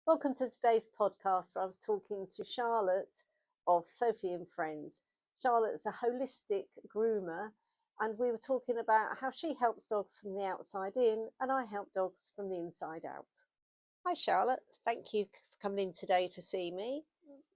Welcome to today's podcast where I was talking to Charlotte of Sophie and Friends. Charlotte's a holistic groomer, and we were talking about how she helps dogs from the outside in and I help dogs from the inside out. Hi Charlotte, thank you for coming in today to see me.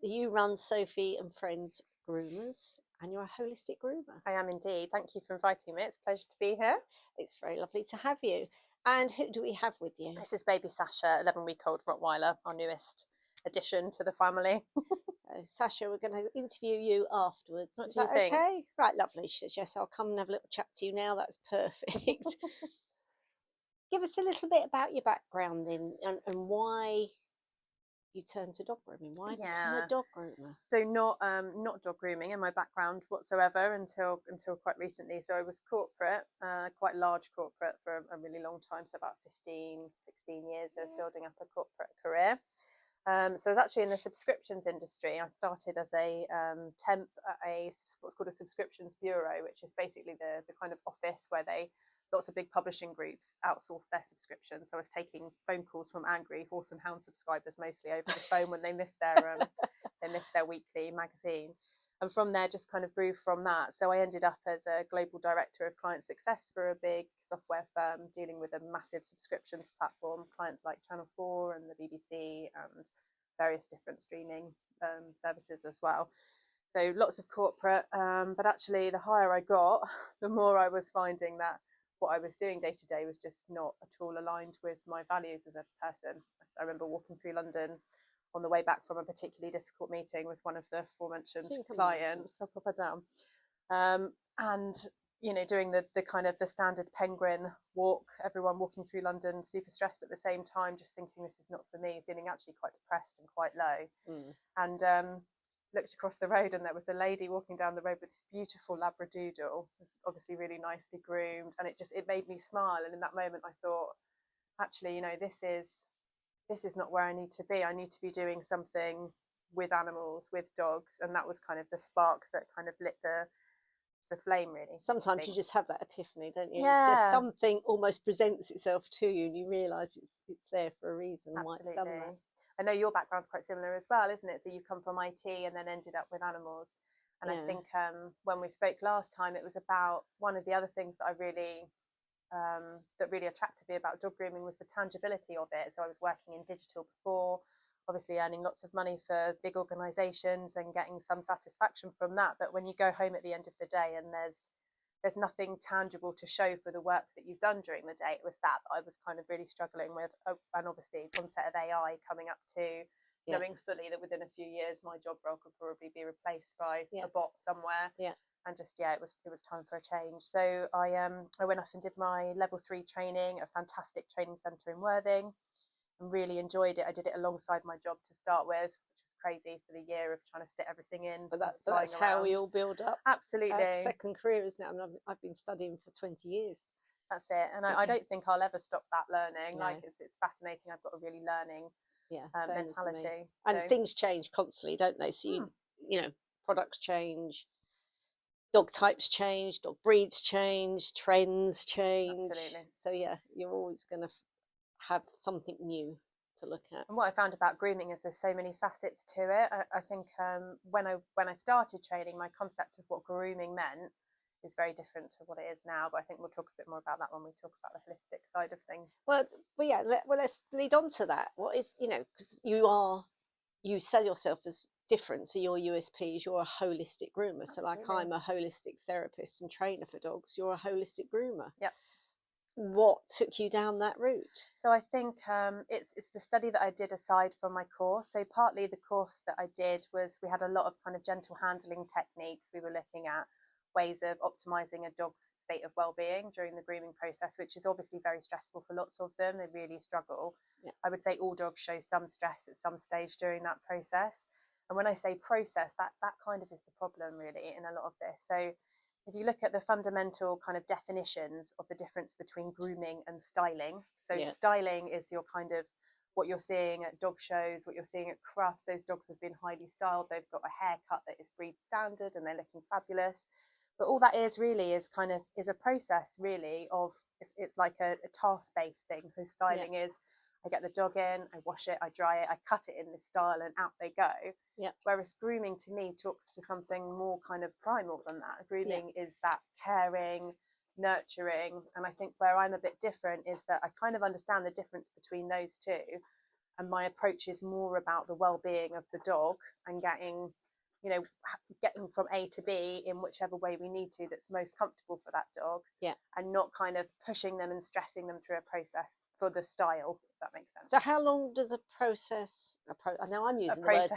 You run Sophie and Friends Groomers and you're a holistic groomer. I am indeed. Thank you for inviting me. It's a pleasure to be here. It's very lovely to have you. And who do we have with you? This is baby Sasha, 11-week-old Rottweiler, our newest addition to the family. So, Sasha, we're going to interview you afterwards. What Is do you that think? okay? Right, lovely. She says, yes, I'll come and have a little chat to you now. That's perfect. Give us a little bit about your background then and why you turned to dog grooming. Why become a dog groomer? So not dog grooming in my background whatsoever until quite recently. So I was corporate, quite large corporate for a really long time. So about 15, 16 years of building up a corporate career. So I was actually in the subscriptions industry. I started as a temp at what's called a subscriptions bureau, which is basically the kind of office where lots of big publishing groups outsource their subscriptions. So I was taking phone calls from angry horse and hound subscribers mostly over the phone when they missed their weekly magazine. And from there, just kind of grew from that. So I ended up as a global director of client success for a big software firm dealing with a massive subscriptions platform, clients like Channel 4 and the BBC and various different streaming services as well. So lots of corporate, but actually the higher I got, the more I was finding that what I was doing day to day was just not at all aligned with my values as a person. I remember walking through London on the way back from a particularly difficult meeting with one of the aforementioned clients. I'll pop her down. And doing the kind of the standard penguin walk, everyone walking through London super stressed at the same time, just thinking this is not for me, feeling actually quite depressed and quite low. And looked across the road and there was a lady walking down the road with this beautiful Labradoodle, obviously really nicely groomed, and it made me smile. And in that moment I thought, actually, this is not where I need to be. I need to be doing something with animals, with dogs. And that was kind of the spark that kind of lit the flame, really. Sometimes you just have that epiphany, don't you? Yeah. It's just something almost presents itself to you and you realise it's there for a reason. Absolutely. Why it's done that. I know your background's quite similar as well, isn't it? So you come from IT and then ended up with animals. And I think when we spoke last time, it was about one of the other things that that really attracted me about dog grooming was the tangibility of it. So I was working in digital before, obviously earning lots of money for big organisations and getting some satisfaction from that. But when you go home at the end of the day and there's nothing tangible to show for the work that you've done during the day, it was that I was kind of really struggling with. And obviously concept of AI coming up to knowing fully that within a few years my job role could probably be replaced by a bot somewhere. And just it was time for a change. So I went off and did my level 3 training, a fantastic training centre in Worthing, and really enjoyed it. I did it alongside my job to start with, which was crazy for the year of trying to fit everything in. But that's how we all build up. Absolutely. Second career, isn't it? I mean, I've been studying for 20 years. That's it. And I don't think I'll ever stop that learning. No. Like it's fascinating. I've got a really learning mentality. And things change constantly, don't they? So you know, products change, dog types change, dog breeds change, trends change. Absolutely. So yeah, you're always going to have something new to look at. And what I found about grooming is there's so many facets to it. I think when I started training, my concept of what grooming meant is very different to what it is now. But I think we'll talk a bit more about that when we talk about the holistic side of things. Well, yeah. Let's lead on to that. What is because you sell yourself as different, so your USP is you're a holistic groomer. So like I'm a holistic therapist and trainer for dogs, you're a holistic groomer. Yep. What took you down that route? So I think it's the study that I did aside from my course. So partly the course that I did was we had a lot of kind of gentle handling techniques. We were looking at ways of optimizing a dog's state of well-being during the grooming process, which is obviously very stressful for lots of them. They really struggle. Yeah. I would say all dogs show some stress at some stage during that process. And when I say process, that kind of is the problem really in a lot of this. So if you look at the fundamental kind of definitions of the difference between grooming and styling. So styling is your kind of what you're seeing at dog shows, what you're seeing at crufts. Those dogs have been highly styled. They've got a haircut that is breed standard and they're looking fabulous. But all that is really is a process really of, it's like a task-based thing. So styling is, I get the dog in, I wash it, I dry it, I cut it in this style, and out they go. Yeah. Whereas grooming to me talks to something more kind of primal than that. Grooming is that caring, nurturing, and I think where I'm a bit different is that I kind of understand the difference between those two, and my approach is more about the well-being of the dog and getting from A to B in whichever way we need to that's most comfortable for that dog, and not kind of pushing them and stressing them through a process for the style, if that makes sense. So how long does a process, I know I'm using the word,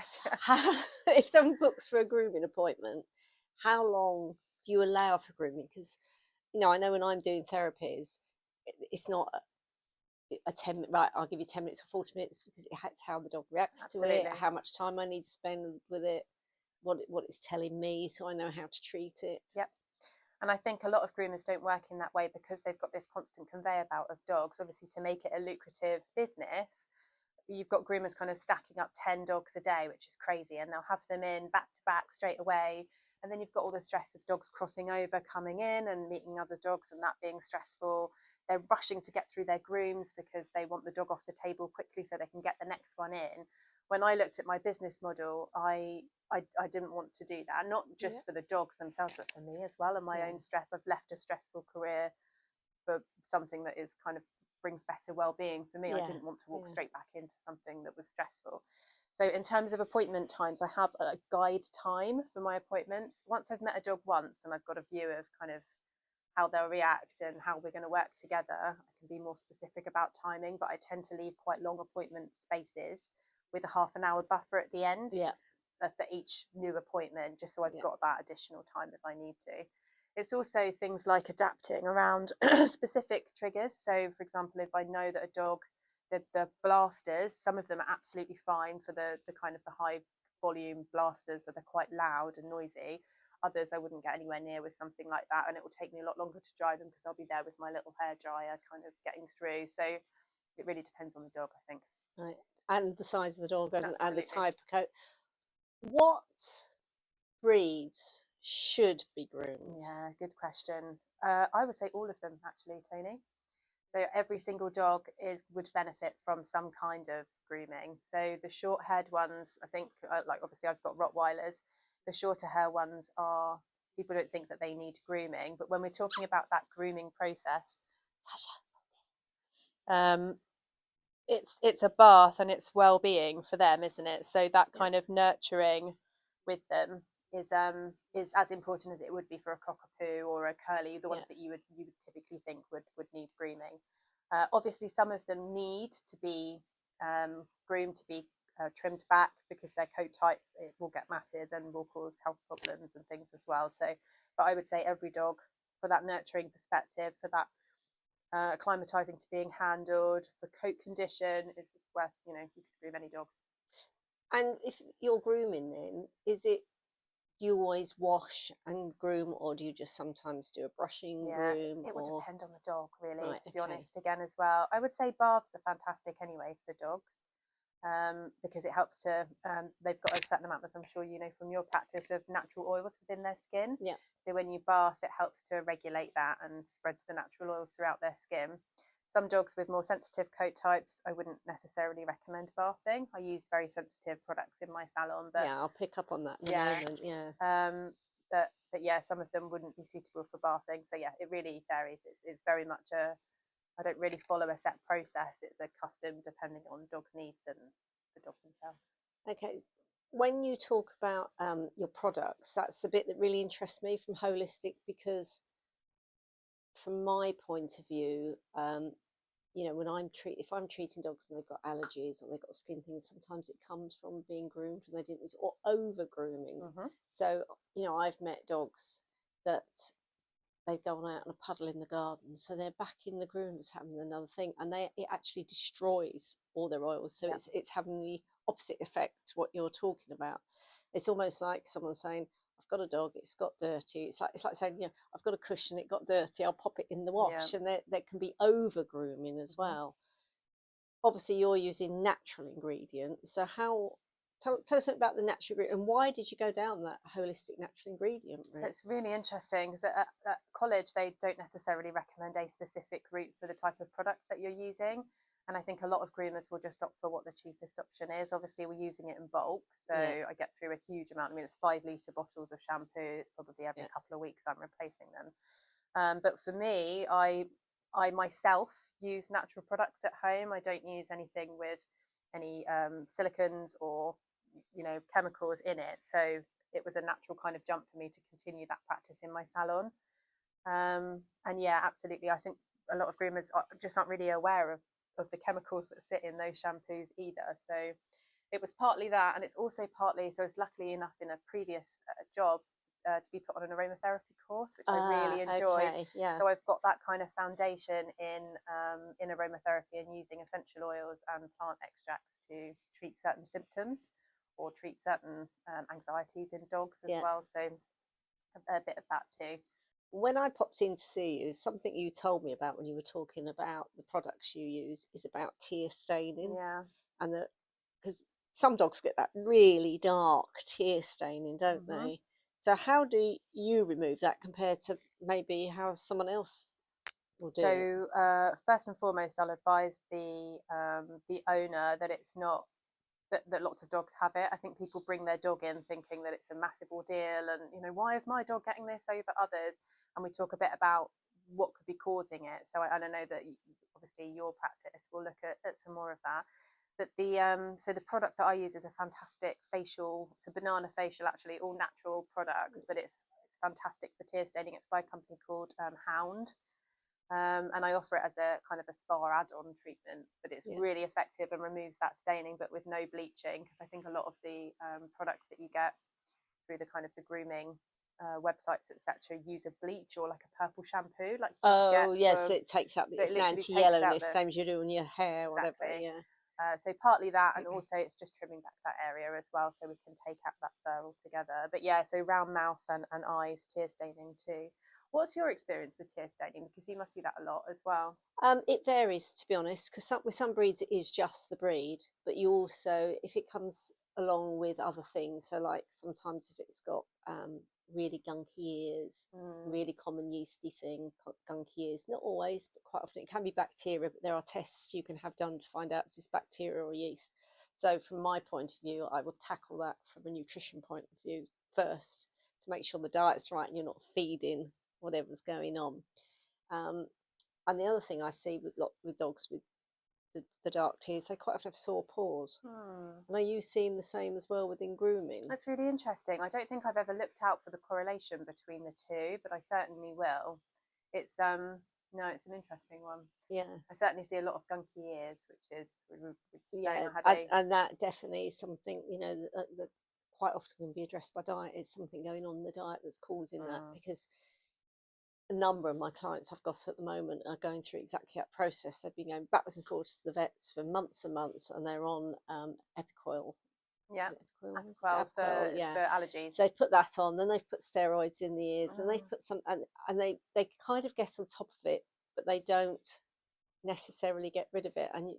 Yeah. if someone books for a grooming appointment, how long do you allow for grooming? Because, I know when I'm doing therapies, it's not a 10 right, I'll give you 10 minutes or 40 minutes, because it's how the dog reacts Absolutely. to it, how much time I need to spend with it, what it's telling me, so I know how to treat it. Yep. And I think a lot of groomers don't work in that way because they've got this constant conveyor belt of dogs. Obviously, to make it a lucrative business, you've got groomers kind of stacking up 10 dogs a day, which is crazy, and they'll have them in back to back straight away. And then you've got all the stress of dogs crossing over, coming in and meeting other dogs, and that being stressful. They're rushing to get through their grooms because they want the dog off the table quickly so they can get the next one in. When I looked at my business model, I didn't want to do that, not just for the dogs themselves, but for me as well, and my own stress. I've left a stressful career for something that is kind of brings better well-being for me. I didn't want to walk straight back into something that was stressful. So in terms of appointment times, I have a guide time for my appointments. Once I've met a dog once and I've got a view of kind of how they'll react and how we're going to work together, I can be more specific about timing, but I tend to leave quite long appointment spaces with a half an hour buffer at the end for each new appointment, just so I've got that additional time if I need to. It's also things like adapting around specific triggers. So, for example, if I know that a dog, the blasters, some of them are absolutely fine for the kind of the high volume blasters that are quite loud and noisy. Others I wouldn't get anywhere near with something like that, and it will take me a lot longer to dry them because I'll be there with my little hair dryer kind of getting through. So it really depends on the dog, I think. Right. And the size of the dog and the type of coat. What breeds should be groomed? Yeah, good question. I would say all of them, actually, Toni. So every single dog would benefit from some kind of grooming. So the short-haired ones, I think, like obviously I've got Rottweilers. The shorter hair ones are, people don't think that they need grooming, but when we're talking about that grooming process, it's a bath and it's well-being for them, isn't it? So that kind of nurturing with them is as important as it would be for a cockapoo or a curly, the ones that you would typically think would need grooming. Obviously, some of them need to be groomed, to be trimmed back, because their coat type, it will get matted and will cause health problems and things as well. So, but I would say every dog, for that nurturing perspective, for that acclimatizing to being handled, for coat condition, is worth, you could groom any dog. And if you're grooming, then do you always wash and groom, or do you just sometimes do a brushing groom? It would depend on the dog, really, right, to be honest, again, as well. I would say baths are fantastic anyway for dogs, because it helps to, they've got a certain amount, as I'm sure you know from your practice, of natural oils within their skin. Yeah. So when you bath, it helps to regulate that and spreads the natural oils throughout their skin. Some dogs with more sensitive coat types, I wouldn't necessarily recommend bathing. I use very sensitive products in my salon. But I'll pick up on that in a moment. But yeah, some of them wouldn't be suitable for bathing. So yeah, it really varies. It's very much I don't really follow a set process. It's a custom depending on dog's needs and the dog themselves. Okay. When you talk about your products, that's the bit that really interests me from Holistic, because from my point of view, when if I'm treating dogs and they've got allergies or they've got skin things, sometimes it comes from being groomed and they didn't, or over grooming. So, I've met dogs that they've gone out on a puddle in the garden, so they're back in the groomers having another thing, and it actually destroys all their oils. So it's having the opposite effect to what you're talking about. It's almost like someone saying, I've got a dog, it's got dirty. It's like saying, I've got a cushion, it got dirty, I'll pop it in the wash. And there can be over grooming as well. Obviously, you're using natural ingredients. So tell us about the natural ingredient, and why did you go down that holistic natural ingredient route? So it's really interesting, because at college they don't necessarily recommend a specific route for the type of products that you're using. And I think a lot of groomers will just opt for what the cheapest option is. Obviously, we're using it in bulk, so Yeah. I get through a huge amount. I mean, it's 5 litre bottles of shampoo. It's probably every couple of weeks I'm replacing them. But for me, I myself use natural products at home. I don't use anything with any silicons or chemicals in it. So it was a natural kind of jump for me to continue that practice in my salon. And yeah, absolutely. I think a lot of groomers just aren't really aware of the chemicals that sit in those shampoos either. So it was partly that, and it's also partly, so I was lucky enough in a previous job to be put on an aromatherapy course, which I really enjoyed. Okay, yeah. So I've got that kind of foundation in aromatherapy and using essential oils and plant extracts to treat certain symptoms or treat certain anxieties in dogs as well. So a bit of that too. When I popped in to see you, something you told me about when you were talking about the products you use is about tear staining. Yeah. And that, because some dogs get that really dark tear staining, don't they? So how do you remove that compared to maybe how someone else will do it? So first and foremost, I'll advise the owner that it's not that lots of dogs have it. I think people bring their dog in thinking that it's a massive ordeal, and why is my dog getting this over others? And we talk a bit about what could be causing it. So I don't know that obviously your practice will look at some more of that. But so the product that I use is a fantastic facial. It's a banana facial, actually, all natural products, but it's fantastic for tear staining. It's by a company called Hound. And I offer it as a kind of a spa add-on treatment, but it's really effective and removes that staining, but with no bleaching, because I think a lot of the products that you get through the kind of the grooming websites, etc., use a bleach or like a purple shampoo. Like so it takes up, it's an anti-yellowness, same as you do on your hair or whatever. Yeah. So partly that, and also it's just trimming back that area as well, so we can take out that fur altogether. But yeah, so round mouth and eyes, tear staining too. What's your experience with tear staining? Because you must see that a lot as well. It varies, to be honest, because with some breeds it is just the breed, but you also, if it comes along with other things, so like sometimes if it's got really gunky ears, really common yeasty thing, gunky ears, not always, but quite often it can be bacteria, but there are tests you can have done to find out if it's bacteria or yeast. So from my point of view, I would tackle that from a nutrition point of view first to make sure the diet's right and you're not feeding whatever's going on. And the other thing I see with dogs with the dark tears, they quite often have sore paws. And are you seeing the same as well within grooming? That's really interesting. I don't think I've ever looked out for the correlation between the two, but I certainly will. It's no, it's an interesting one. Yeah, I certainly see a lot of gunky ears, which is and that definitely is something that quite often can be addressed by diet. Is something going on in the diet that's causing that, because a number of my clients I've got at the moment are going through exactly that process. They've been going backwards and forwards to the vets for months and months, and they're on Epicoil. Yeah, Ep4 for allergies. So they've put that on, then they've put steroids in the ears, and they've put some, and they kind of get on top of it, but they don't necessarily get rid of it. And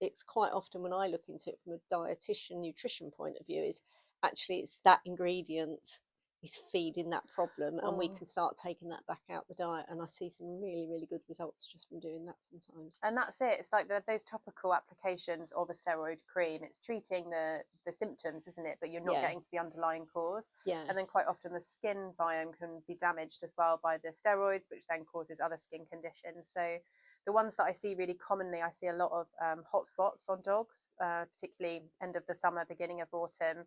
it's quite often when I look into it from a dietitian nutrition point of view, is actually it's that ingredient is feeding that problem, and we can start taking that back out the diet. And I see some really, really good results just from doing that sometimes. And that's it. It's like those topical applications of a steroid cream. It's treating the symptoms, isn't it? But you're not getting to the underlying cause. Yeah. And then quite often the skin biome can be damaged as well by the steroids, which then causes other skin conditions. So the ones that I see really commonly, I see a lot of hot spots on dogs, particularly end of the summer, beginning of autumn.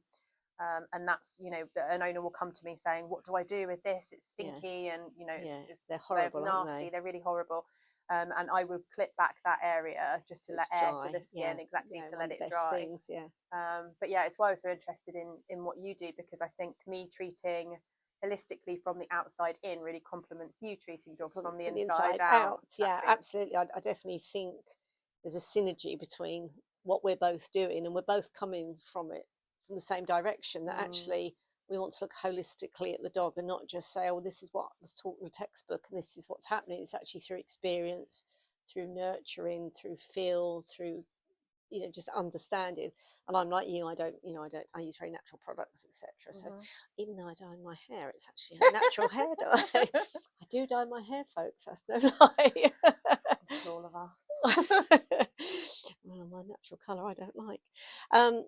And that's, an owner will come to me saying, what do I do with this? It's stinky, and they're horrible, they're nasty, aren't they? They're really horrible. And I would clip back that area just to let air to the skin, to let it dry. But yeah, it's why I was so interested in what you do, because I think me treating holistically from the outside in really complements you treating dogs from the inside out. Yeah, absolutely. I definitely think there's a synergy between what we're both doing, and we're both coming from the same direction, that actually we want to look holistically at the dog and not just say, oh, this is what was taught in the textbook and this is what's happening. It's actually through experience, through nurturing, through feel, through just understanding. And I'm like you, I use very natural products, etc. So even though I dye my hair, it's actually a natural hair dye. I do dye my hair, folks, that's no lie. It's to all of us. well, my natural colour I don't like. Um,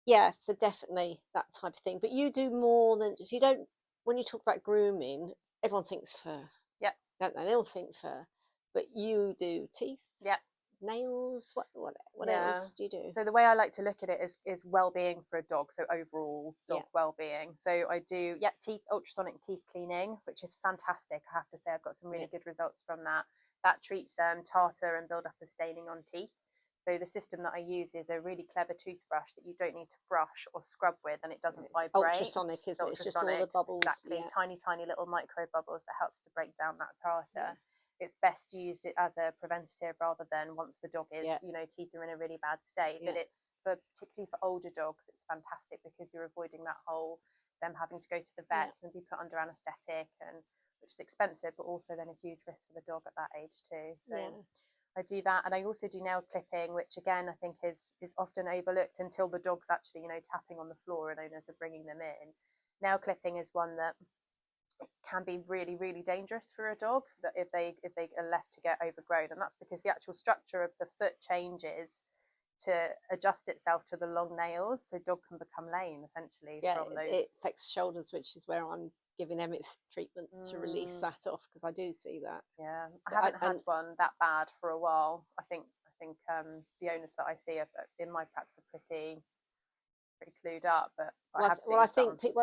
yeah, so definitely that type of thing. But you do more than just, you don't, when you talk about grooming, everyone thinks fur, Yeah, don't they? They all think fur. But you do teeth, yeah, nails, what yeah. else do you do? So the way I like to look at it is well-being for a dog, so overall Yeah. dog well-being. So I do, yeah, teeth, ultrasonic teeth cleaning, which is fantastic. I have to say I've got some really Yeah. good results from that. That treats tartar and build-up of staining on teeth. So the system that I use is a really clever toothbrush that you don't need to brush or scrub with, and it doesn't It's vibrate. ultrasonic, It's isn't it? It's just all the ultrasonic, bubbles. exactly. Yeah. Tiny, tiny little micro bubbles that helps to break down that tartar. Yeah. It's best used as a preventative rather than once the dog is, Yeah. teeth are in a really bad state. Yeah. But it's particularly for older dogs, it's fantastic because you're avoiding that whole them having to go to the vets and be put under anaesthetic, and which is expensive, but also then a huge risk for the dog at that age too. So Yeah. I do that, and I also do nail clipping, which again I think is often overlooked until the dog's actually tapping on the floor and owners are bringing them in. Nail clipping is one that can be really, really dangerous for a dog, that if they are left to get overgrown, and that's because the actual structure of the foot changes to adjust itself to the long nails, so dog can become lame essentially from those. It affects shoulders, which is where I'm giving Emmett treatment to release that off, because I do see that. Yeah, I haven't had one that bad for a while. I think the owners that I see in my practice are pretty clued up, but I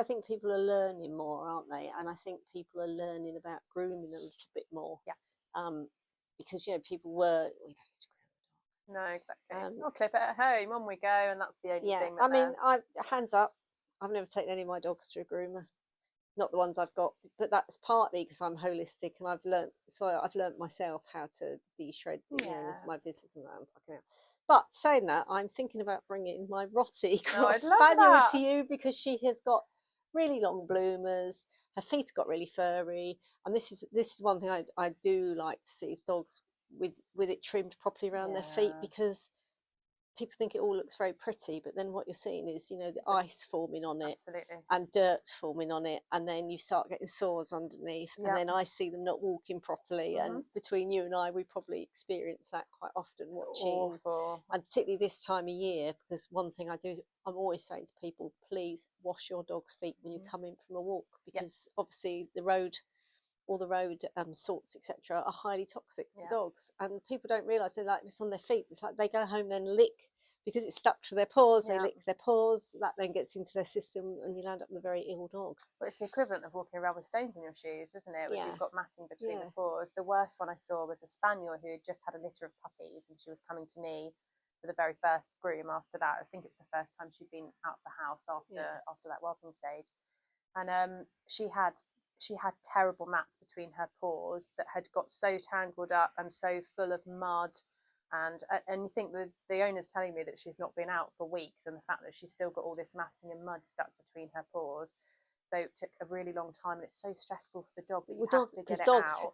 think people are learning more, aren't they? And I think people are learning about grooming a little bit more. Yeah. Because people were, we don't need to groom no, exactly. I'll clip it at home, on we go, and that's the only thing. I mean, hands up, I've never taken any of my dogs to a groomer. Not the ones I've got, but that's partly because I'm holistic and I've learned myself how to de-shred my visits and that. I'm fucking out. But saying that, I'm thinking about bringing my Rottie cross spaniel to you, because she has got really long bloomers. Her feet have got really furry, and this is one thing I do like to see is dogs with it trimmed properly around their feet, because people think it all looks very pretty, but then what you're seeing is, the ice forming on it. Absolutely. And dirt forming on it, and then you start getting sores underneath, and then I see them not walking properly. And between you and I, we probably experience that quite often watching. Awful. And particularly this time of year, because one thing I do is I'm always saying to people, please wash your dog's feet when you come in from a walk, because obviously all the road salts, etc., are highly toxic to dogs, and people don't realise they're like this on their feet. It's like they go home then lick, because it's stuck to their paws. They lick their paws, that then gets into their system, and you'll end up with a very ill dog. But it's the equivalent of walking around with stones in your shoes, isn't it? If you've got matting between the paws. The worst one I saw was a spaniel who had just had a litter of puppies, and she was coming to me for the very first groom after that. I think it was the first time she'd been out of the house after that whelping stage, and she had terrible mats between her paws that had got so tangled up and so full of mud, and you think the owner's telling me that she's not been out for weeks, and the fact that she's still got all this matting and mud stuck between her paws. So it took a really long time, and it's so stressful for the dog that you have to get it dogs out.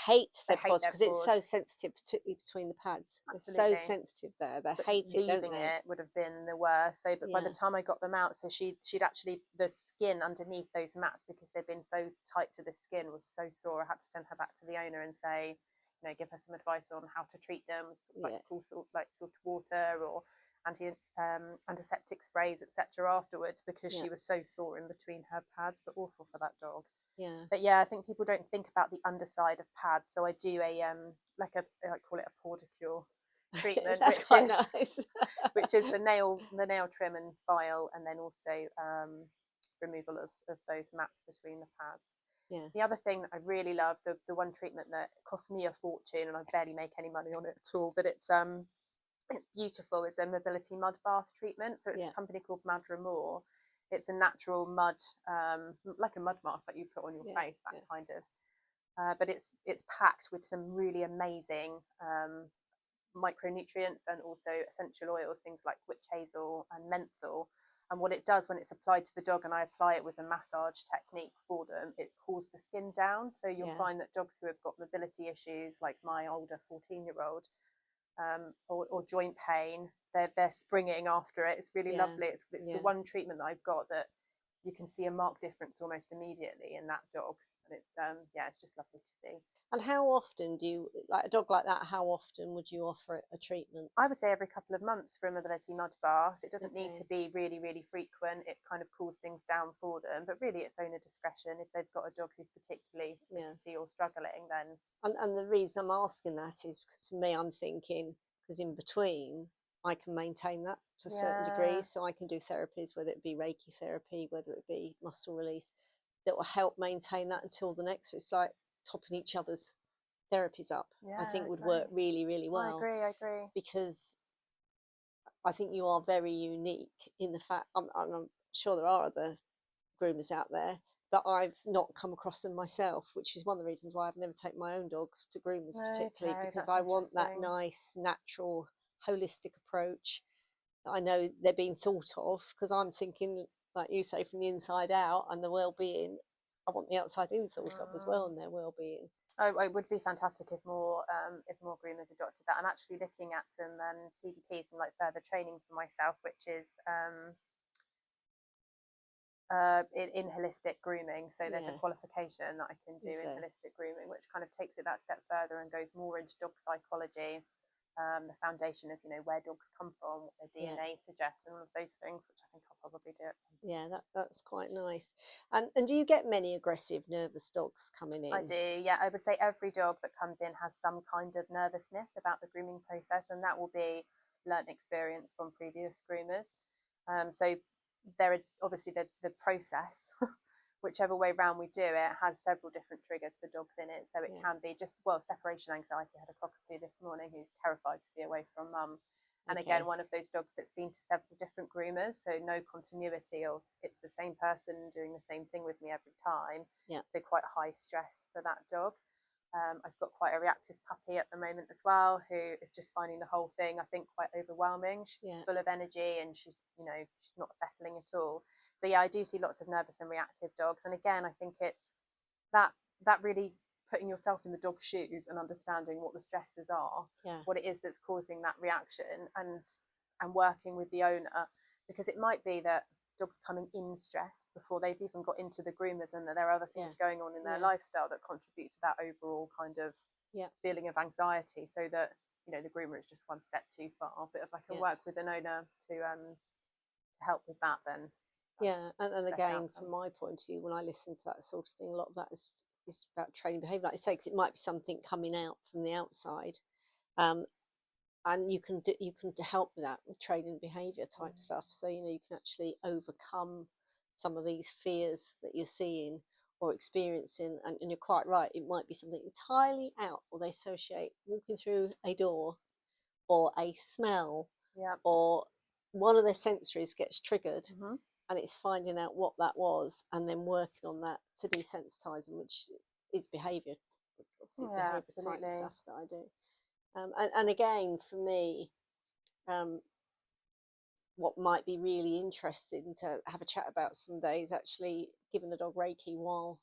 Hate their paws because it's so sensitive, particularly between the pads. Absolutely. They're so sensitive there. They hate it, don't they? Leaving it would have been the worst. So, but by the time I got them out, so she'd actually, the skin underneath those mats, because they'd been so tight to the skin, was so sore. I had to send her back to the owner and say, give her some advice on how to treat them, like cool salt, like salted water, or antiseptic sprays, etc. afterwards, because she was so sore in between her pads. But awful for that dog. But I think people don't think about the underside of pads. So I do I call it a pordicure treatment, which is the nail trim and file, and then also removal of those mats between the pads. The other thing that I really love, the one treatment that cost me a fortune, and I barely make any money on it at all, but it's beautiful, is a mobility mud bath treatment. So it's a company called Madra Moore. It's a natural mud, like a mud mask that you put on your face, that kind of. But it's packed with some really amazing micronutrients and also essential oils, things like witch hazel and menthol. And what it does when it's applied to the dog, and I apply it with a massage technique for them, it cools the skin down. So you'll find that dogs who have got mobility issues, like my older 14-year-old, or joint pain, they're springing after it. It's really lovely. It's the one treatment that I've got that you can see a marked difference almost immediately in that dog. and it's it's just lovely to see. And how often do you, like a dog like that, how often would you offer it a treatment? I would say every couple of months for a mobility mud bath. It doesn't need Okay. to be really, really frequent. It kind of cools things down for them, but really it's owner discretion. If they've got a dog who's particularly fidgety or struggling, then And the reason I'm asking that is because for me, I'm thinking, because in between, I can maintain that to a certain degree. So I can do therapies, whether it be Reiki therapy, whether it be muscle release, that will help maintain that until the next. It's like topping each other's therapies up. I think would work really, really well. I agree. Because I think you are very unique in the fact, I'm sure there are other groomers out there, but I've not come across them myself, which is one of the reasons why I've never taken my own dogs to groomers, particularly because I want that nice, natural, holistic approach that I know they're being thought of, because I'm thinking, like you say, from the inside out and the well-being. I want the outside in thought of as well, and their well-being. Oh, it would be fantastic if more groomers adopted that. I'm actually looking at some CDPs and like further training for myself, which is in holistic grooming. So there's a qualification that I can do in holistic grooming, which kind of takes it that step further and goes more into dog psychology, the foundation of where dogs come from, what their DNA suggests, and all of those things, which I think I'll probably do at some point. Yeah, that's quite nice. And do you get many aggressive, nervous dogs coming in? I do, yeah. I would say every dog that comes in has some kind of nervousness about the grooming process, and that will be learnt experience from previous groomers. So there are obviously the process, whichever way round we do it, has several different triggers for dogs in it. So it can be just, separation anxiety. I had a cockapoo this morning who's terrified to be away from mum. And again, one of those dogs that's been to several different groomers, so no continuity of it's the same person doing the same thing with me every time. So quite high stress for that dog. I've got quite a reactive puppy at the moment as well, who is just finding the whole thing, I think, quite overwhelming. She's full of energy and she's not settling at all. So I do see lots of nervous and reactive dogs. And again, I think it's that really putting yourself in the dog's shoes and understanding what the stresses are, what it is that's causing that reaction, and working with the owner, because it might be that dogs coming in stressed before they've even got into the groomers, and that there are other things going on in their lifestyle that contribute to that overall kind of feeling of anxiety, so that the groomer is just one step too far. But if I can work with an owner to help with that, then and again, from my point of view, when I listen to that sort of thing, a lot of that is about training behaviour, like you say, because it might be something coming out from the outside, and you can help with that with training behaviour type stuff. So you can actually overcome some of these fears that you're seeing or experiencing, and you're quite right, it might be something entirely out, or they associate walking through a door or a smell or one of their sensories gets triggered, and it's finding out what that was and then working on that to desensitize them, which is behaviour. It's obviously behaviour type stuff that I do. And again, for me, what might be really interesting to have a chat about some days, actually giving the dog Reiki while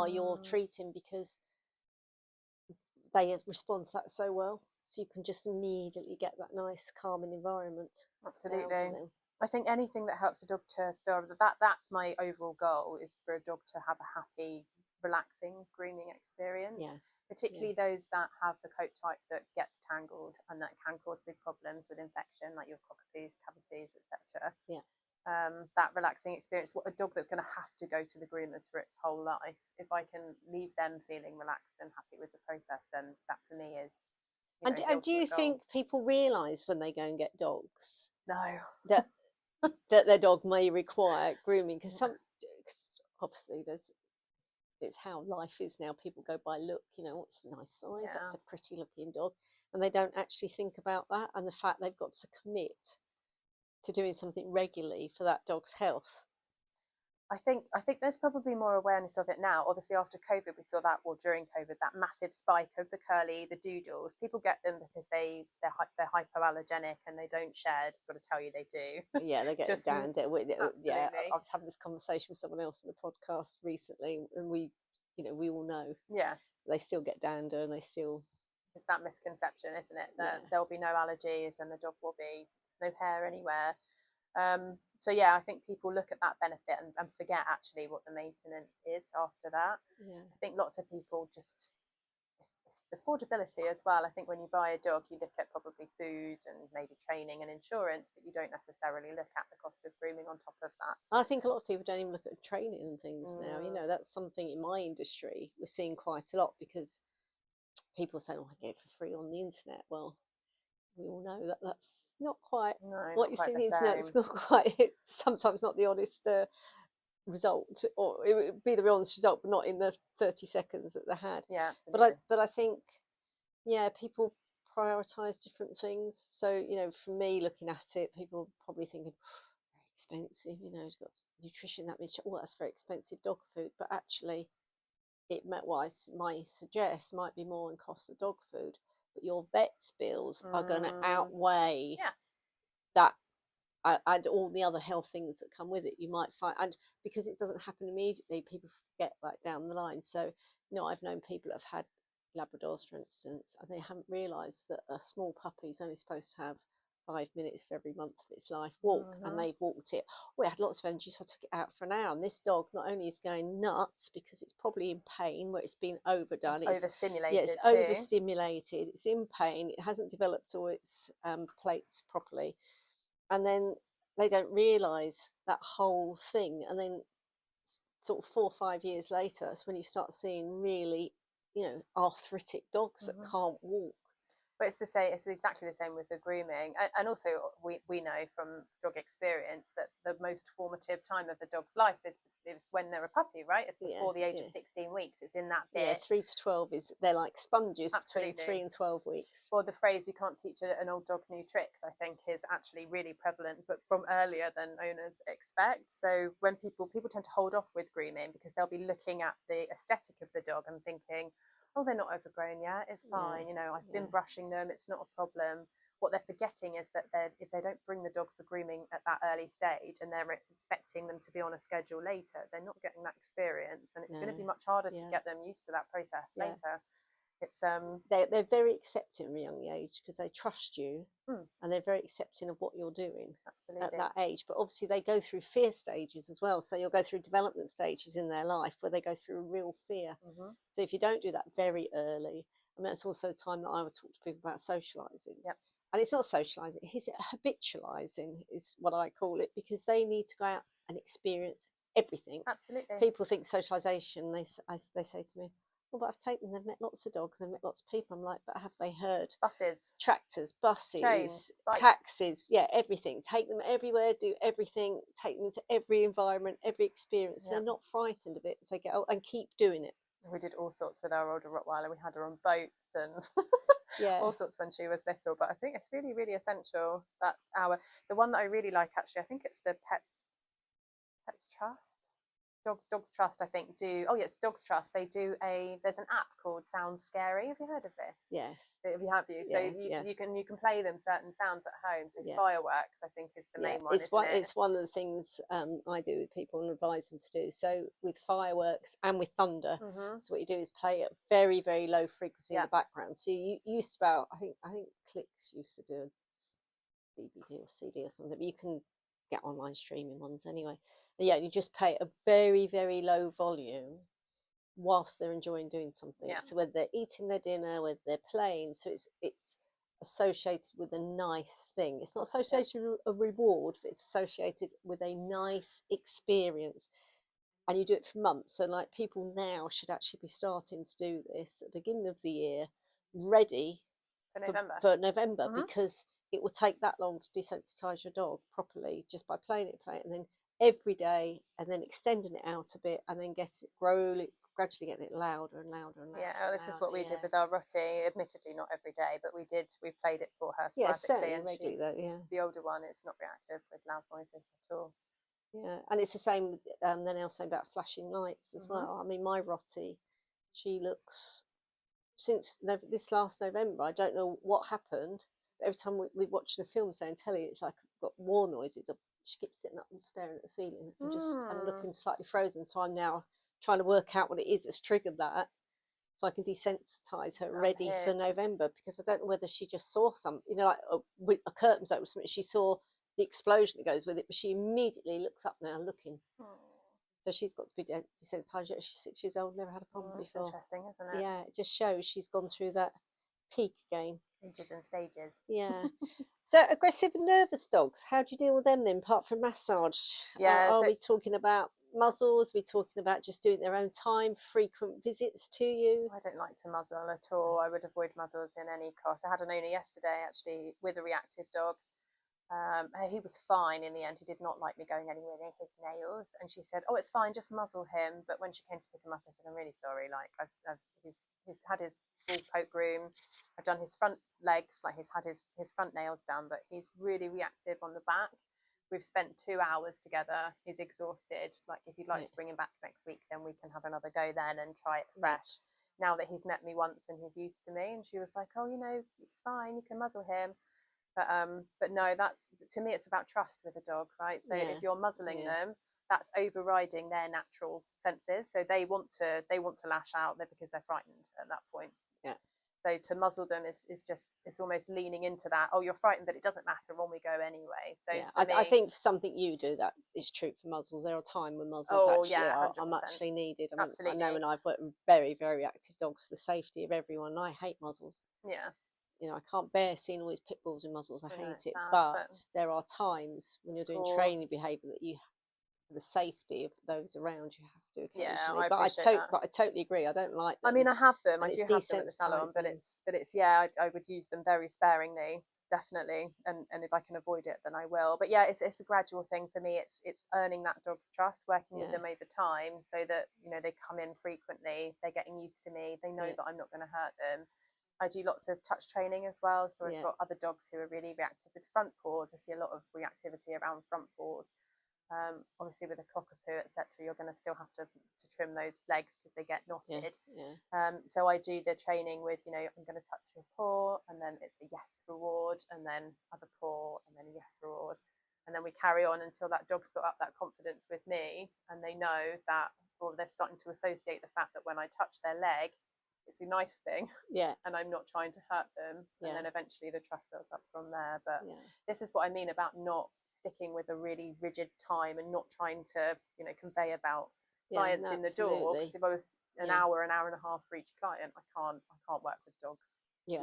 you're treating, because they respond to that so well. So you can just immediately get that nice calming environment. Absolutely. I think anything that helps a dog to feel that's my overall goal, is for a dog to have a happy, relaxing grooming experience. Particularly those that have the coat type that gets tangled and that can cause big problems with infection, like your cockapoos, cavapoos, etc. That relaxing experience, what a dog that's going to have to go to the groomers for its whole life, if I can leave them feeling relaxed and happy with the process, then that for me is. And do you think people realise when they go and get dogs that their dog may require grooming? Because obviously it's how life is now. People go by look, what's a nice size, that's a pretty looking dog, and they don't actually think about that, and the fact they've got to commit to doing something regularly for that dog's health. I think there's probably more awareness of it now. Obviously, after COVID, we saw that, or during COVID, that massive spike of the curly, the doodles. People get them because they're hypoallergenic and they don't shed. I've got to tell you, they do. Yeah, they get down. Yeah, I was having this conversation with someone else in the podcast recently, and we all know. Yeah, they still get dander, and they still. It's that misconception, isn't it? That there'll be no allergies and the dog will be no hair anywhere. So yeah, I think people look at that benefit and forget actually what the maintenance is after that. Yeah. I think lots of people just, it's the affordability as well. I think when you buy a dog, you look at probably food and maybe training and insurance, but you don't necessarily look at the cost of grooming on top of that. I think a lot of people don't even look at training and things now. You know, that's something in my industry we're seeing quite a lot, because people say, "Oh, I get it for free on the internet." Well, we all know that that's not quite what you see on the internet. It's not quite, sometimes not the honest result, or it would be the honest result, but not in the 30 seconds that they had. Yeah, absolutely. But I think, yeah, people prioritize different things. So, you know, for me, looking at it, people are probably thinking, very expensive, you know, it's got nutrition that much, oh, that's very expensive dog food. But actually, it might suggest might be more in cost of dog food, but your vet's bills are going to outweigh that, and all the other health things that come with it. You might find, and because it doesn't happen immediately, people forget like down the line. So, you know, I've known people that have had Labradors, for instance, and they haven't realised that a small puppy is only supposed to have 5 minutes for every month of its life walk, and they've walked it. We had lots of energy, so I took it out for an hour. And this dog not only is going nuts because it's probably in pain where it's been overdone, it's overstimulated. Yeah, it's overstimulated. It's in pain. It hasn't developed all its plates properly, and then they don't realise that whole thing. And then sort of 4 or 5 years later, that's when you start seeing really, you know, arthritic dogs that can't walk. But it's the same. It's exactly the same with the grooming, and also we know from dog experience that the most formative time of the dog's life is when they're a puppy, right? It's before the age of 16 weeks. It's in that bit. Yeah, 3 to 12 is, they're like sponges. Absolutely. Between 3 and 12 weeks. Well, the phrase "you can't teach an old dog new tricks," I think, is actually really prevalent, but from earlier than owners expect. So when people tend to hold off with grooming because they'll be looking at the aesthetic of the dog and thinking, oh, they're not overgrown yet, it's fine, you know, I've been brushing them, it's not a problem. What they're forgetting is that if they don't bring the dog for grooming at that early stage and they're expecting them to be on a schedule later, they're not getting that experience, and it's going to be much harder to get them used to that process later. It's they're very accepting at a young age because they trust you, and they're very accepting of what you're doing at that age. But obviously they go through fear stages as well, so you'll go through development stages in their life where they go through real fear. So if you don't do that very early, I mean, that's also the time that I would talk to people about socializing. And it's not socializing, it's habitualizing is what I call it, because they need to go out and experience everything. Absolutely. People think socialization, they say to me, well, but I've taken them, they've met lots of dogs, they've met lots of people. I'm like, but have they heard? Buses. Tractors, buses, trains, taxis, everything. Take them everywhere, do everything, take them into every environment, every experience. They're not frightened of it, so they get and keep doing it. We did all sorts with our older Rottweiler. We had her on boats and all sorts when she was little. But I think it's really, really essential that the one that I really like, actually, I think it's the Pets Trust. Dogs Trust, I think, it's Dogs Trust. They do there's an app called Sounds Scary. Have you heard of this? Yes. Have you? So you can play them certain sounds at home. So fireworks, I think, is the main one. It's one of the things I do with people and advise them to do. So with fireworks and with thunder, so what you do is play at very, very low frequency in the background. So you used to I think Clicks used to do a DVD or CD or something, but you can get online streaming ones anyway. And you just play at a very, very low volume whilst they're enjoying doing something. So whether they're eating their dinner, whether they're playing, so it's associated with a nice thing. It's not associated with a reward, but it's associated with a nice experience. And you do it for months. So like, people now should actually be starting to do this at the beginning of the year, ready for November, because it will take that long to desensitize your dog properly just by playing it, and then every day, and then extending it out a bit, and then gradually getting it louder and louder and louder. This is what we did with our Rottie. Admittedly, not every day, but we played it for her sporadically. And regularly though. The older one is not reactive with loud noises at all. Yeah, and it's the same with they're now saying about flashing lights as well. I mean, my Rottie, she looks, since this last November, I don't know what happened, but every time we watch the film, say, on telly, it's like I've got war noises. She keeps sitting up and staring at the ceiling and looking slightly frozen. So I'm now trying to work out what it is that's triggered that, so I can desensitize her ready for November, because I don't know whether she just saw something, like a curtain's open, something she saw the explosion that goes with it, but she immediately looks up now looking. So she's got to be desensitized. She's 6 years old, never had a problem before. Interesting, isn't it? Yeah, it just shows she's gone through that peak again. Stages and stages. Yeah. So aggressive and nervous dogs, how do you deal with them then, apart from massage? Yeah, Are so we talking about muzzles? Are we talking about just doing their own time, frequent visits to you? I don't like to muzzle at all. I would avoid muzzles in any cost. I had an owner yesterday actually with a reactive dog. He was fine in the end. He did not like me going anywhere near his nails, and she said, "Oh, it's fine, just muzzle him." But when she came to pick him up, I said, "I'm really sorry. Like, he's had his full coat groom. I've done his front legs, like he's had his front nails done, but he's really reactive on the back. We've spent 2 hours together. He's exhausted. Like, if you'd like to bring him back next week, then we can have another go then and try it fresh." Now that he's met me once and he's used to me, and she was like, "Oh, it's fine. You can muzzle him." But no, that's, to me, it's about trust with a dog, right? So if you're muzzling them, that's overriding their natural senses. So they want to lash out there because they're frightened at that point. Yeah. So to muzzle them is just, it's almost leaning into that. Oh, you're frightened, but it doesn't matter, on we go anyway. So I think for something you do, that is true for muzzles. There are times when muzzles are muchly needed. I mean, absolutely. I know when I've worked with very, very active dogs for the safety of everyone, I hate muzzles. Yeah. I can't bear seeing all these pit bulls in muzzles. I hate it. Sad, but there are times when you're doing training behaviour that you, for the safety of those around, you have to occasionally. But I totally agree. I don't like them. I mean, I have them. I do have them at the salon, but it's I would use them very sparingly, definitely. And if I can avoid it, then I will. But yeah, it's a gradual thing for me. It's earning that dog's trust, working with them over time, so that they come in frequently. They're getting used to me. They know that I'm not going to hurt them. I do lots of touch training as well. So I've got other dogs who are really reactive with front paws. I see a lot of reactivity around front paws. Obviously with a cockapoo, etc., you're going to still have to trim those legs because they get knotted. So I do the training with, I'm going to touch your paw, and then it's a yes reward, and then other paw, and then a yes reward. And then we carry on until that dog's got up that confidence with me, and they know that, or they're starting to associate the fact that when I touch their leg, it's a nice thing, and I'm not trying to hurt them, and then eventually the trust builds up from there. But this is what I mean about not sticking with a really rigid time and not trying to convey about clients in the door, because if I was an hour and a half for each client, I can't work with dogs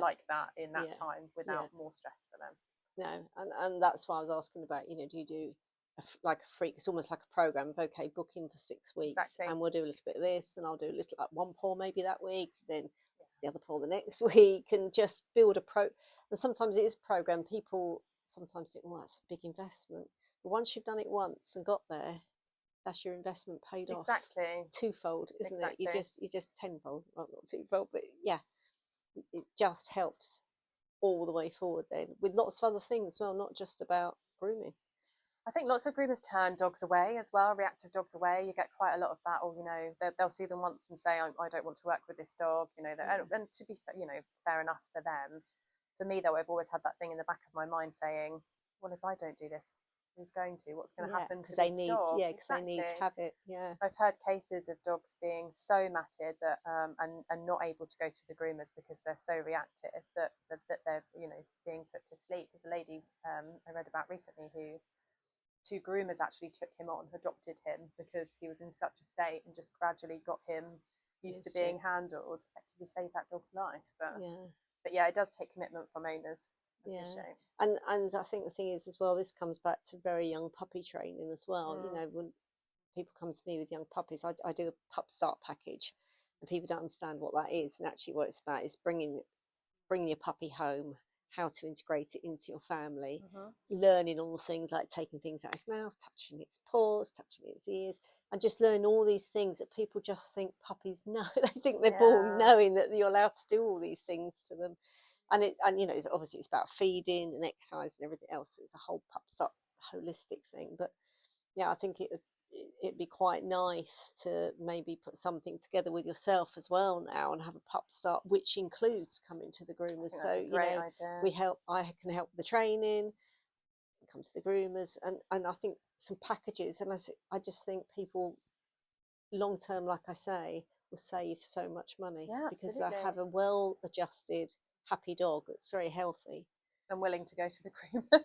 like that in that time without more stress for them. No, and that's why I was asking about, do you do like a freak? It's almost like a program of, okay, book in for 6 weeks, and we'll do a little bit of this, and I'll do a little, like one paw maybe that week, then the other paw the next week, and just build and sometimes it is a program. People sometimes think, well, that's a big investment, but once you've done it once and got there, that's your investment paid off twofold, isn't it? You just tenfold, well, not twofold, but it just helps all the way forward then, with lots of other things as well, not just about grooming. I think lots of groomers turn dogs away as well, reactive dogs away. You get quite a lot of that, or they'll see them once and say, I don't want to work with this dog, and to be fair enough for them. For me though, I've always had that thing in the back of my mind saying, well, if I don't do this, who's going to? What's going to happen to this dog? Because they need to have it. I've heard cases of dogs being so matted that and not able to go to the groomers because they're so reactive that they're being put to sleep. There's a lady I read about recently who 2 groomers actually took him on, adopted him because he was in such a state, and just gradually got him used to being handled, effectively saved that dog's life. But it does take commitment from owners. And I think the thing is as well, this comes back to very young puppy training as well. When people come to me with young puppies, I do a pup start package, and people don't understand what that is, and actually what it's about is bringing your puppy home, how to integrate it into your family, learning all the things like taking things out of its mouth, touching its paws, touching its ears, and just learn all these things that people just think puppies know. They think they're born knowing that you're allowed to do all these things to them. And obviously it's about feeding and exercise and everything else. It's a whole pup start holistic thing. But I think it'd be quite nice to maybe put something together with yourself as well now, and have a pup start which includes coming to the groomers. So idea. I can help with the training, come to the groomers, and I think some packages, and I just think people long term, like I say, will save so much money because they have a well adjusted, happy dog that's very healthy. I'm willing to go to the groomer.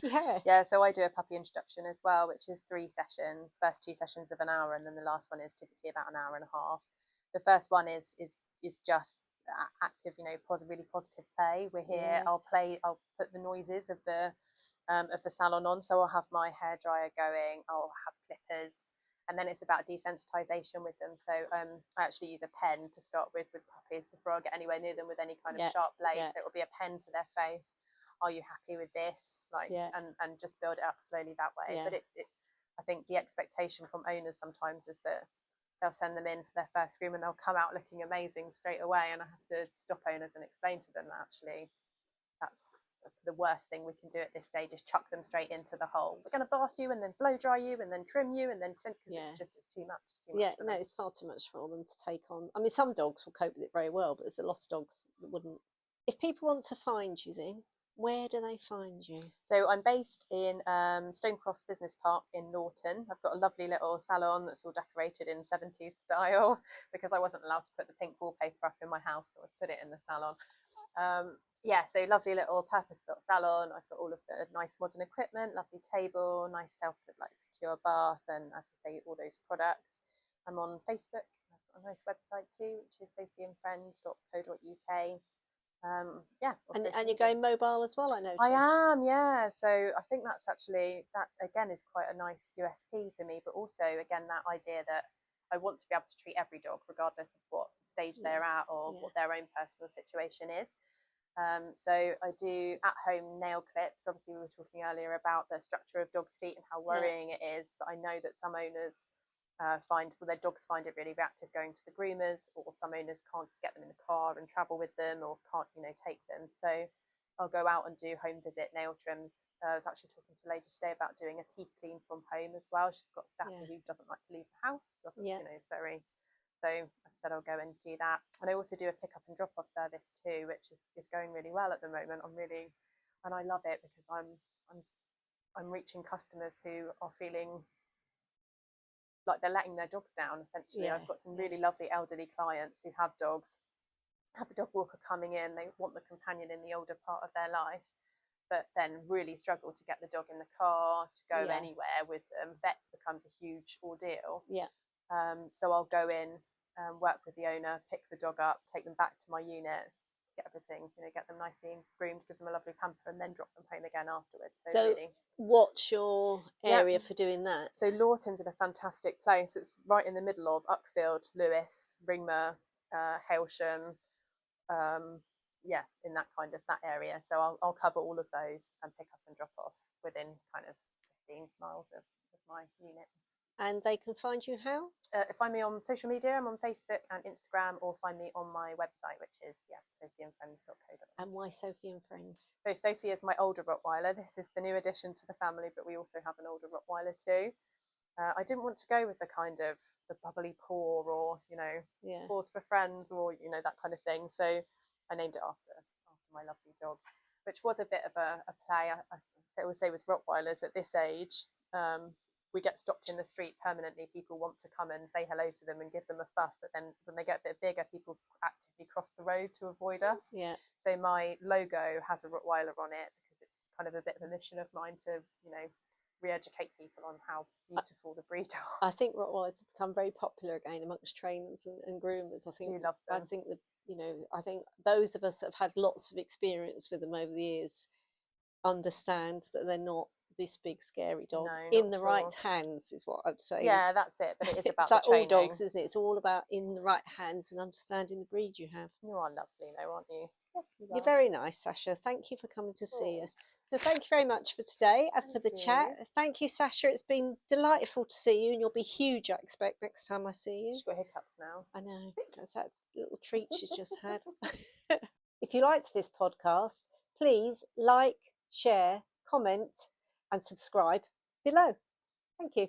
Yeah. Yeah, so I do a puppy introduction as well, which is 3 sessions. First 2 sessions of an hour, and then the last one is typically about an hour and a half. The first one is just active, really positive play. We're here. Yeah. I'll put the noises of the salon on. So I'll have my hairdryer going. I'll have clippers, and then it's about desensitization with them. So I actually use a pen to start with puppies before I get anywhere near them with any kind of sharp blade. So it will be a pen to their face. Are you happy with this? And just build it up slowly that way. But I think the expectation from owners sometimes is that they'll send them in for their first groom and they'll come out looking amazing straight away, and I have to stop owners and explain to them that actually that's the worst thing we can do at this stage is chuck them straight into the hole. We're going to bath you and then blow dry you and then trim you and then because it's too much. No, it's far too much for them to take on. I mean, some dogs will cope with it very well, but there's a lot of dogs that wouldn't. If people want to find you, then where do they find you? So I'm based in Stonecross Business Park in Norton. I've got a lovely little salon that's all decorated in 70s style because I wasn't allowed to put the pink wallpaper up in my house, so I put it in the salon. So lovely little purpose-built salon. I've got all of the nice modern equipment, lovely table, nice secure bath, and as we say, all those products. I'm on Facebook. I've got a nice website too, which is sophieandfriends.co.uk. And you're going mobile as well, I noticed. I am, yeah. So I think that again is quite a nice USP for me, but also again that idea that I want to be able to treat every dog regardless of what stage they're at or what their own personal situation is. So I do at-home nail clips. Obviously we were talking earlier about the structure of dogs' feet and how worrying it is, but I know that some owners their dogs find it really reactive going to the groomers, or some owners can't get them in the car and travel with them, or can't take them. So I'll go out and do home visit nail trims. I was actually talking to a lady today about doing a teeth clean from home as well. She's got staff who doesn't like to leave the house, is very. So I said I'll go and do that, and I also do a pick up and drop off service too, which is going really well at the moment. And I love it because I'm reaching customers who are feeling like they're letting their dogs down, essentially. I've got some really lovely elderly clients who have dogs, have the dog walker coming in, they want the companion in the older part of their life, but then really struggle to get the dog in the car, to go anywhere with them. Vets becomes a huge ordeal. So I'll go in, work with the owner, pick the dog up, take them back to my unit, get everything, get them nicely groomed, give them a lovely pamper, and then drop them home again afterwards. So really, what's your area for doing that? So Lawton's in a fantastic place. It's right in the middle of Uckfield, Lewis, Ringmer, Hailsham, in that area. So I'll cover all of those and pick up and drop off within kind of 15 miles of my unit. And they can find you how? Find me on social media. I'm on Facebook and Instagram, or find me on my website, which is sophieandfriends.co.uk. And why Sophie and Friends? So Sophie is my older Rottweiler. This is the new addition to the family, but we also have an older Rottweiler too. I didn't want to go with the kind of the bubbly paw, or paws for friends, or that kind of thing. So I named it after my lovely dog, which was a bit of a play. I would say with Rottweilers at this age, we get stopped in the street permanently. People want to come and say hello to them and give them a fuss, but then when they get a bit bigger, people actively cross the road to avoid us. So my logo has a Rottweiler on it because it's kind of a bit of a mission of mine to re-educate people on how beautiful the breed are. I think Rottweilers have become very popular again amongst trainers and groomers. I think love them. I think those of us that have had lots of experience with them over the years understand that they're not this big scary dog. In the right hands is what I'd say. Yeah, that's it. But it is about it's like the training. all dogs, isn't it? It's all about in the right hands and understanding the breed you have. You are lovely though, aren't you? Yes, You're very nice, Sasha. Thank you for coming to see us. So thank you very much for today and for the chat. Thank you, Sasha. It's been delightful to see you, and you'll be huge, I expect, next time I see you. She's got hiccups now. I know. That's that little treat she's just had. If you liked this podcast, please like, share, comment and subscribe below. Thank you.